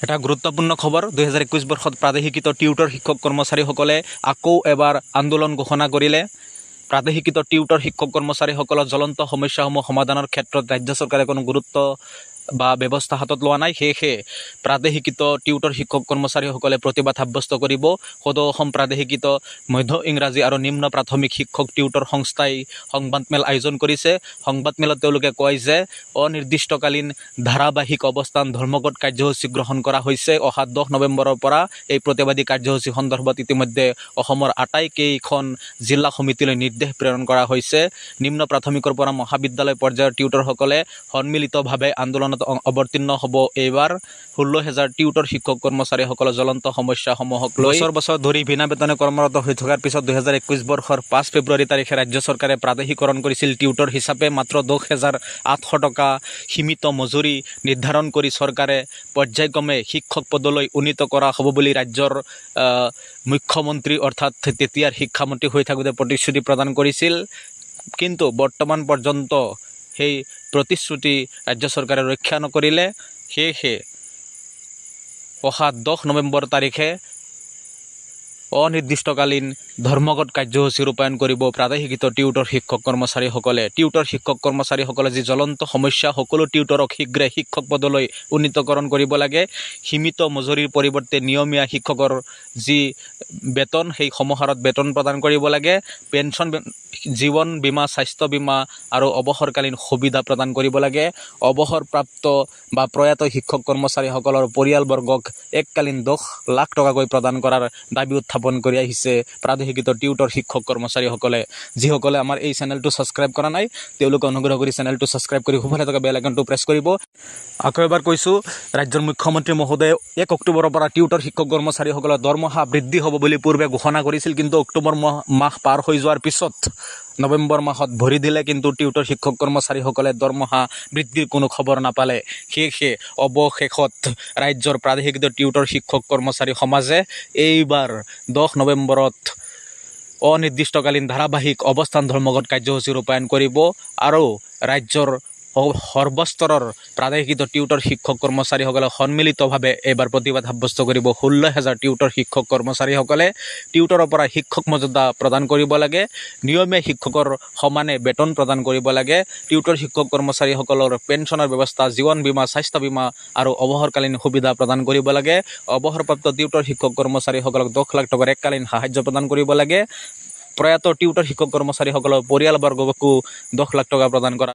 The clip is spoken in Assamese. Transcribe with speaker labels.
Speaker 1: এটা গুৰুত্বপূৰ্ণ খবৰ। 2021 বৰ্ষত প্ৰাদেশিকৃত টিউটৰ শিক্ষক কৰ্মচাৰীসকলে আকৌ এবাৰ আন্দোলন ঘোষণা কৰিলে। প্ৰাদেশিকৃত টিউটৰ শিক্ষক কৰ্মচাৰীসকলৰ জ্বলন্ত সমস্যাসমূহ সমাধানৰ ক্ষেত্ৰত ৰাজ্য চৰকাৰে কোনো গুৰুত্ব বা ব্যৱস্থা হাতত লোৱা নাই। সেয়েহে প্ৰাদেশিকৃত টিউটৰ শিক্ষক কৰ্মচাৰীসকলে প্ৰতিবাদ সাব্যস্ত কৰিব। সদৌ অসম প্ৰাদেশিকৃত মধ্য ইংৰাজী আৰু নিম্ন প্ৰাথমিক শিক্ষক টিউটৰ সংস্থাই সংবাদমেল আয়োজন কৰিছে। সংবাদমেলত তেওঁলোকে কয় যে অনিৰ্দিষ্টকালীন ধাৰাবাহিক অৱস্থান ধৰ্মঘট কাৰ্যসূচী গ্ৰহণ কৰা হৈছে। অহা 10 নৱেম্বৰৰ পৰা এই প্ৰতিবাদী কাৰ্যসূচী সন্দৰ্ভত ইতিমধ্যে অসমৰ আটাইকেইখন জিলা সমিতিলৈ নিৰ্দেশ প্ৰেৰণ কৰা হৈছে। নিম্ন প্ৰাথমিকৰ পৰা মহাবিদ্যালয় পৰ্যায়ৰ টিউটৰসকলে সন্মিলিতভাৱে আন্দোলনত অৱতীৰ্ণ হ'ব। এইবাৰ 16,000 টিউটৰ শিক্ষক কৰ্মচাৰীসকলৰ জ্বলন্ত সমস্যাসমূহক লৈ বছৰ ধৰি বিনা বেতনে কৰ্মৰত হৈ থকাৰ পিছত 2021 বৰ্ষৰ 5 ফেব্ৰুৱাৰী তাৰিখে ৰাজ্য চৰকাৰে প্ৰাদেশিকৰণ কৰিছিল। টিউটৰ হিচাপে মাত্ৰ 10,800 টকা সীমিত মজুৰি নিৰ্ধাৰণ কৰি চৰকাৰে পৰ্যায়ক্ৰমে শিক্ষক পদলৈ উন্নীত কৰা হ'ব বুলি ৰাজ্যৰ মুখ্যমন্ত্ৰী অৰ্থাৎ তেতিয়াৰ শিক্ষামন্ত্ৰী হৈ থাকোঁতে প্ৰতিশ্ৰুতি প্ৰদান কৰিছিল। কিন্তু বৰ্তমান পৰ্যন্ত সেই প্ৰতিশ্ৰুতি ৰাজ্য চৰকাৰে ৰক্ষা নকৰিলে। সেয়েহে অহা 10 নৱেম্বৰ তাৰিখে অনিৰ্দিষ্টকালীন ধৰ্মঘট কাৰ্যসূচী ৰূপায়ণ কৰিব প্ৰাদেশিকৃত টিউটৰ শিক্ষক কৰ্মচাৰীসকলে। টিউটৰ শিক্ষক কৰ্মচাৰীসকলে যি জ্বলন্ত সমস্যা, সকলো টিউটৰক শীঘ্ৰে শিক্ষক পদলৈ উন্নীতকৰণ কৰিব লাগে। সীমিত মজুৰিৰ পৰিৱৰ্তে নিয়মীয়া শিক্ষকৰ যি বেতন, সেই সমাহাৰত বেতন প্ৰদান কৰিব লাগে। পেঞ্চন, জীৱন বীমা, স্বাস্থ্য বীমা আৰু অৱসৰকালীন সুবিধা প্ৰদান কৰিব লাগে। অৱসৰপ্ৰাপ্ত বা প্ৰয়াত শিক্ষক কৰ্মচাৰীসকলৰ পৰিয়ালবৰ্গক এককালীন 10 লাখ টকাকৈ প্ৰদান কৰাৰ দাবী উত্থাপন কৰি আহিছে প্ৰাদেশিকৃত টিউটৰ শিক্ষক কৰ্মচাৰীসকলে। যিসকলে আমাৰ এই চেনেলটো ছাবস্ক্ৰাইব কৰা নাই, তেওঁলোকে অনুগ্ৰহ কৰি চেনেলটো ছাবস্ক্ৰাইব কৰি সোঁফালে থকা বেল আইকনটো প্ৰেছ কৰিব। আকৌ এবাৰ কৈছোঁ, ৰাজ্যৰ মুখ্যমন্ত্ৰী মহোদয়ে 1 অক্টোবৰৰ পৰা টিউটৰ শিক্ষক কৰ্মচাৰীসকলৰ দৰমহা বৃদ্ধি হ'ব বুলি পূৰ্বে ঘোষণা কৰিছিল। কিন্তু অক্টোবৰ মাহ পাৰ হৈ যোৱাৰ পিছত নৱেম্বৰ মাহত ভৰি দিলে, কিন্তু টিউটৰ শিক্ষক কৰ্মচাৰীসকলে দৰমহা বৃদ্ধিৰ কোনো খবৰ নাপালে। সেয়েহে অৱশেষত ৰাজ্যৰ প্ৰাদেশিকৃত টিউটৰ শিক্ষক কৰ্মচাৰী সমাজে এইবাৰ 10 নৱেম্বৰত অনিৰ্দিষ্টকালীন ধাৰাবাহিক অৱস্থান ধৰ্মঘট কাৰ্যসূচী ৰূপায়ণ কৰিব আৰু ৰাজ্যৰ সৰ্বস্তৰৰ প্ৰাদেশিকৃত টিউটৰ শিক্ষক কৰ্মচাৰীসকলে সন্মিলিতভাৱে এইবাৰ প্ৰতিবাদ সাব্যস্ত কৰিব। 16,000 টিউটৰ শিক্ষক কৰ্মচাৰীসকলে টিউটৰৰ পৰা শিক্ষক মৰ্যাদা প্ৰদান কৰিব লাগে। নিয়মীয়া শিক্ষকৰ সমানে বেতন প্ৰদান কৰিব লাগে। টিউটৰ শিক্ষক কৰ্মচাৰীসকলৰ পেঞ্চনৰ ব্যৱস্থা, জীৱন বীমা, স্বাস্থ্য বীমা আৰু অৱসৰকালীন সুবিধা প্ৰদান কৰিব লাগে। অৱসৰপ্ৰাপ্ত টিউটৰ শিক্ষক কৰ্মচাৰীসকলক 10 লাখ টকাৰ এককালীন সাহায্য প্ৰদান কৰিব লাগে। প্ৰয়াত টিউটৰ শিক্ষক কৰ্মচাৰীসকলৰ পৰিয়ালবৰ্গকো 10 লাখ টকা প্ৰদান কৰা